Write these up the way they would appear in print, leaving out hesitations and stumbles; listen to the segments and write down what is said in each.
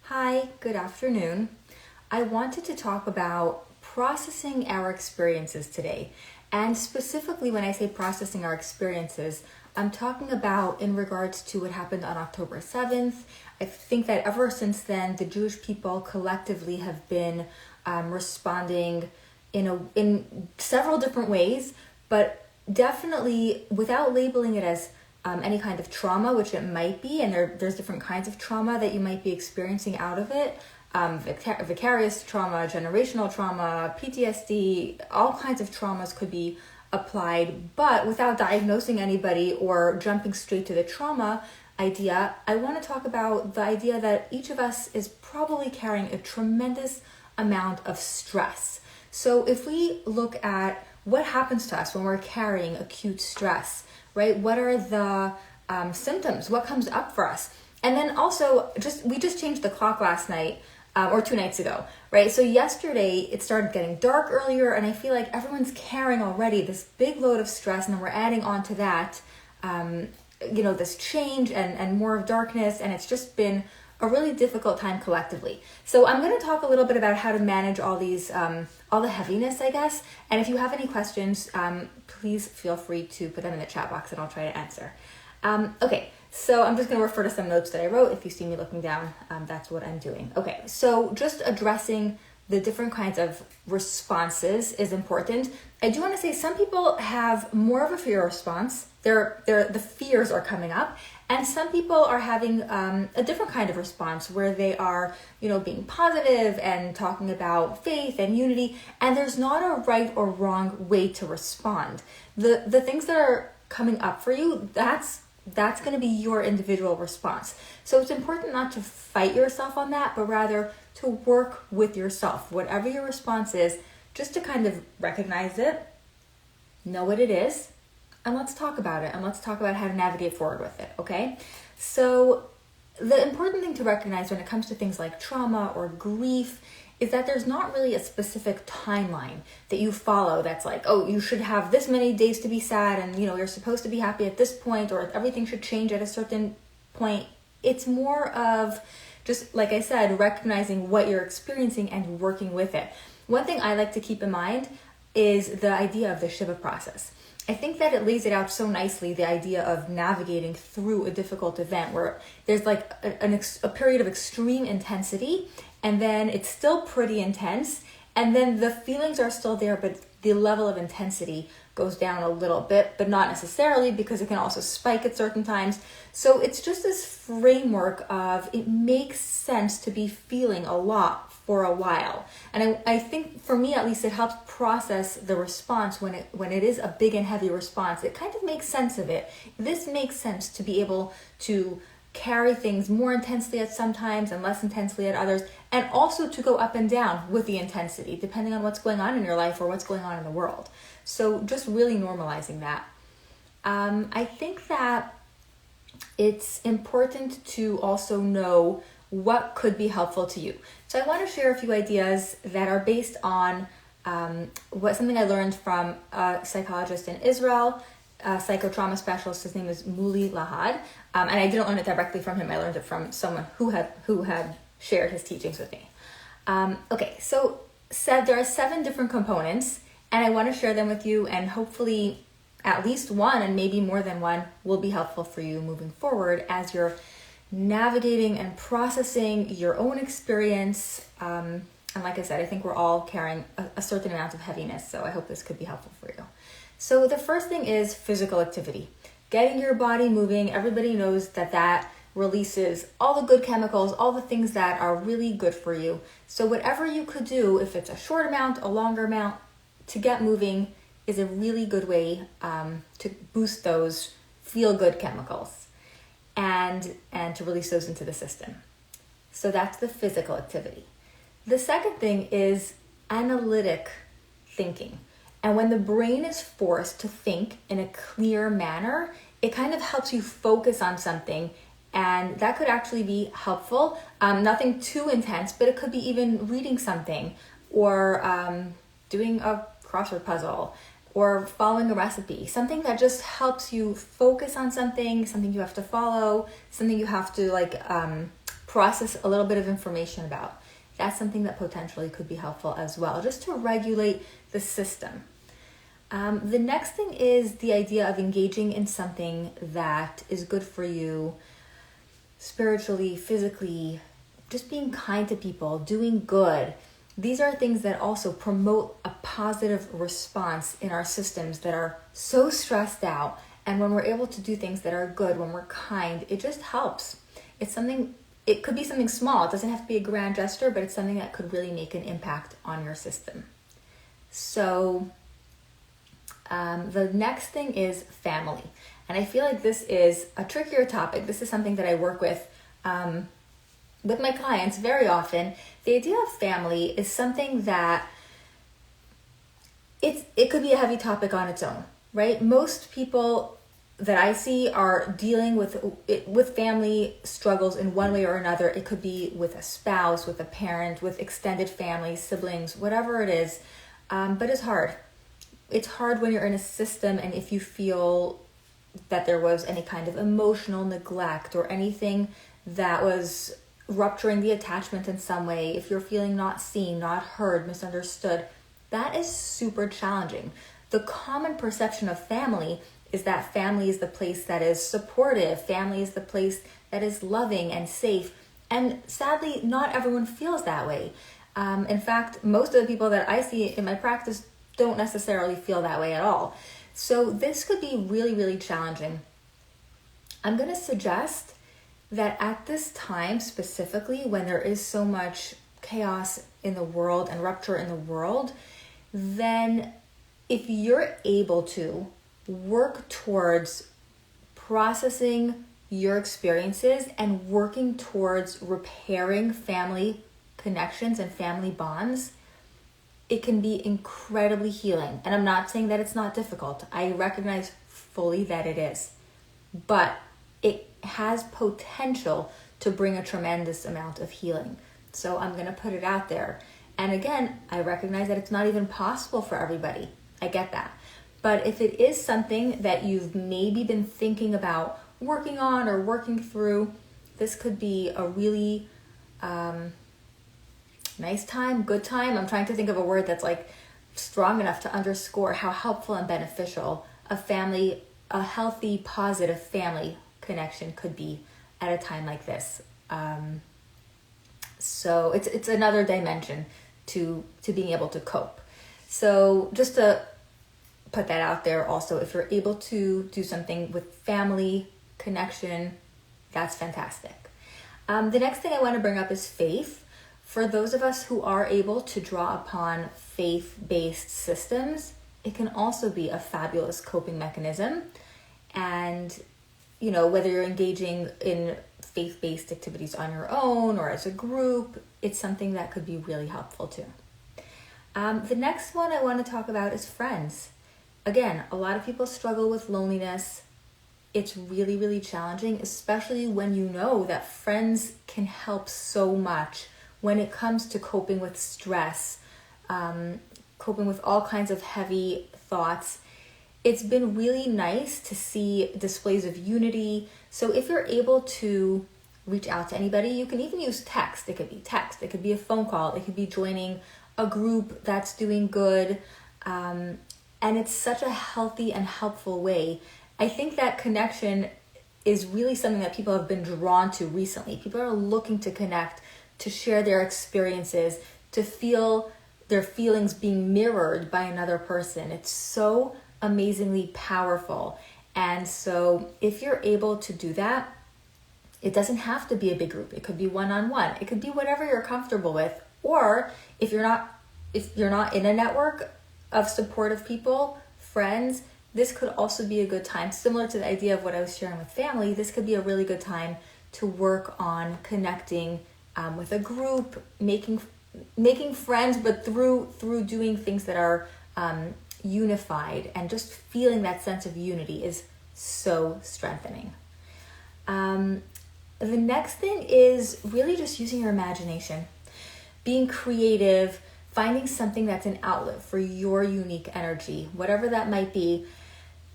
Hi, good afternoon. I wanted to talk about processing our experiences today. And specifically, when I say processing our experiences, I'm talking about in regards to what happened on October 7th. I think that ever since then, the Jewish people collectively have been responding in several different ways, but definitely without labeling it as any kind of trauma, which it might be, and there's different kinds of trauma that you might be experiencing out of it. Vicarious trauma, generational trauma, PTSD, all kinds of traumas could be applied, but without diagnosing anybody or jumping straight to the trauma idea, I want to talk about the idea that each of us is probably carrying a tremendous amount of stress. So if we look at what happens to us when we're carrying acute stress, right? What are the symptoms? What comes up for us? And then also, we just changed the clock last night, or 2 nights ago, right? So yesterday, it started getting dark earlier, and I feel like everyone's carrying already this big load of stress, and then we're adding on to that, this change and more of darkness, and it's just been a really difficult time collectively. So I'm going to talk a little bit about how to manage all these, all the heaviness, I guess. And if you have any questions, please feel free to put them in the chat box and I'll try to answer. Okay, so I'm just going to refer to some notes that I wrote. If you see me looking down, that's what I'm doing. Okay, so just addressing the different kinds of responses is important. I do want to say some people have more of a fear response. The fears are coming up. And some people are having a different kind of response where they are, being positive and talking about faith and unity. And there's not a right or wrong way to respond. The things that are coming up for you, that's going to be your individual response. So it's important not to fight yourself on that, but rather to work with yourself. Whatever your response is, just to kind of recognize it, know what it is, and let's talk about it, and let's talk about how to navigate forward with it, okay? So the important thing to recognize when it comes to things like trauma or grief is that there's not really a specific timeline that you follow that's like, oh, you should have this many days to be sad, and you're supposed to be happy at this point, or everything should change at a certain point. It's more of just, like I said, recognizing what you're experiencing and working with it. One thing I like to keep in mind is the idea of the Shiva process. I think that it lays it out so nicely, the idea of navigating through a difficult event where there's like a period of extreme intensity, and then it's still pretty intense, and then the feelings are still there, but the level of intensity goes down a little bit, but not necessarily, because it can also spike at certain times. So it's just this framework of it makes sense to be feeling a lot for a while. And I think for me, at least, it helps process the response when it is a big and heavy response. It kind of makes sense of it. This makes sense to be able to carry things more intensely at some times and less intensely at others, and also to go up and down with the intensity, depending on what's going on in your life or what's going on in the world. So just really normalizing that. I think that it's important to also know what could be helpful to you. So I want to share a few ideas that are based on something I learned from a psychologist in Israel, a psychotrauma specialist. His name is Muli Lahad, and I didn't learn it directly from him. I learned it from someone who had shared his teachings with me. So there are 7 different components, and I want to share them with you, and hopefully at least one, and maybe more than one, will be helpful for you moving forward as you're navigating and processing your own experience. And like I said, I think we're all carrying a certain amount of heaviness, so I hope this could be helpful for you. So the first thing is physical activity. Getting your body moving. Everybody knows that releases all the good chemicals, all the things that are really good for you. So whatever you could do, if it's a short amount, a longer amount, to get moving is a really good way to boost those feel-good chemicals and to release those into the system. So that's the physical activity. The second thing is analytic thinking. And when the brain is forced to think in a clear manner, it kind of helps you focus on something, and that could actually be helpful. Nothing too intense, but it could be even reading something, or doing a crossword puzzle, or following a recipe. Something that just helps you focus on something you have to follow, something you have to process a little bit of information about. That's something that potentially could be helpful as well, just to regulate the system. The next thing is the idea of engaging in something that is good for you spiritually, physically, just being kind to people, doing good. These are things that also promote a positive response in our systems that are so stressed out. And when we're able to do things that are good, when we're kind, it just helps. It could be something small. It doesn't have to be a grand gesture, but it's something that could really make an impact on your system. So the next thing is family. And I feel like this is a trickier topic. This is something that I work with my clients very often. The idea of family is something that it could be a heavy topic on its own, right? Most people that I see are dealing with family struggles in one way or another. It could be with a spouse, with a parent, with extended family, siblings, whatever it is. But it's hard. It's hard when you're in a system, and if you feel that there was any kind of emotional neglect or anything that was rupturing the attachment in some way, if you're feeling not seen, not heard, misunderstood, that is super challenging. The common perception of family is that family is the place that is supportive, family is the place that is loving and safe. And sadly, not everyone feels that way. In fact, most of the people that I see in my practice don't necessarily feel that way at all. So this could be really, really challenging. I'm going to suggest that at this time, specifically when there is so much chaos in the world and rupture in the world, then if you're able to work towards processing your experiences and working towards repairing family connections and family bonds, it can be incredibly healing. And I'm not saying that it's not difficult. I recognize fully that it is. But it has potential to bring a tremendous amount of healing. So I'm going to put it out there. And again, I recognize that it's not even possible for everybody. I get that. But if it is something that you've maybe been thinking about working on or working through, this could be a really nice time, good time. I'm trying to think of a word that's like strong enough to underscore how helpful and beneficial a healthy, positive family connection could be at a time like this. So it's another dimension to being able to cope. So just to put that out there also, if you're able to do something with family connection, that's fantastic. The next thing I want to bring up is faith. For those of us who are able to draw upon faith-based systems, it can also be a fabulous coping mechanism. And, whether you're engaging in faith-based activities on your own or as a group, it's something that could be really helpful too. The next one I want to talk about is friends. Again, a lot of people struggle with loneliness. It's really, really challenging, especially when you know that friends can help so much when it comes to coping with stress, coping with all kinds of heavy thoughts. It's been really nice to see displays of unity. So if you're able to reach out to anybody, you can even use text. It could be text, it could be a phone call, it could be joining a group that's doing good. And it's such a healthy and helpful way. I think that connection is really something that people have been drawn to recently. People are looking to connect, to share their experiences, to feel their feelings being mirrored by another person. It's so amazingly powerful. And so if you're able to do that, it doesn't have to be a big group. It could be one-on-one. It could be whatever you're comfortable with. Or if you're not in a network of supportive people, friends, this could also be a good time. Similar to the idea of what I was sharing with family, this could be a really good time to work on connecting with a group, making friends, but through doing things that are unified, and just feeling that sense of unity is so strengthening. The next thing is really just using your imagination, being creative, finding something that's an outlet for your unique energy, whatever that might be.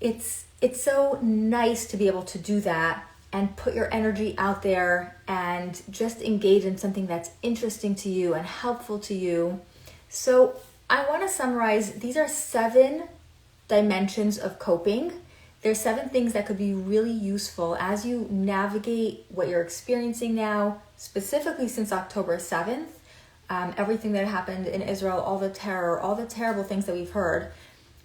It's so nice to be able to do that and put your energy out there and just engage in something that's interesting to you and helpful to you. So I want to summarize, these are 7 dimensions of coping. There's 7 things that could be really useful as you navigate what you're experiencing now, specifically since October 7th, everything that happened in Israel, all the terror, all the terrible things that we've heard.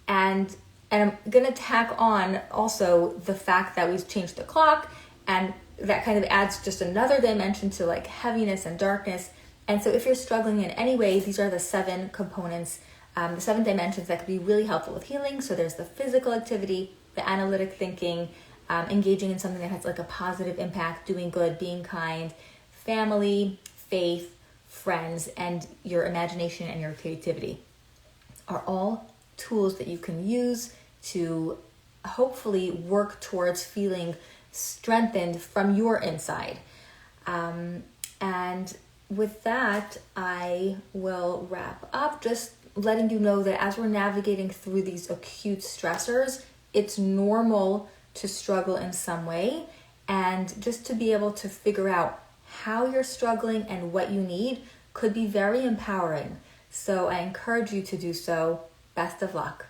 And I'm going to tack on also the fact that we've changed the clock, and that kind of adds just another dimension to like heaviness and darkness. And so if you're struggling in any way, these are the 7 components, the 7 dimensions that could be really helpful with healing. So there's the physical activity, the analytic thinking, engaging in something that has like a positive impact, doing good, being kind, family, faith, friends, and your imagination and your creativity are all tools that you can use to hopefully work towards feeling strengthened from your inside. And with that, I will wrap up, just letting you know that as we're navigating through these acute stressors, it's normal to struggle in some way, and just to be able to figure out how you're struggling and what you need could be very empowering. So I encourage you to do so. Best of luck.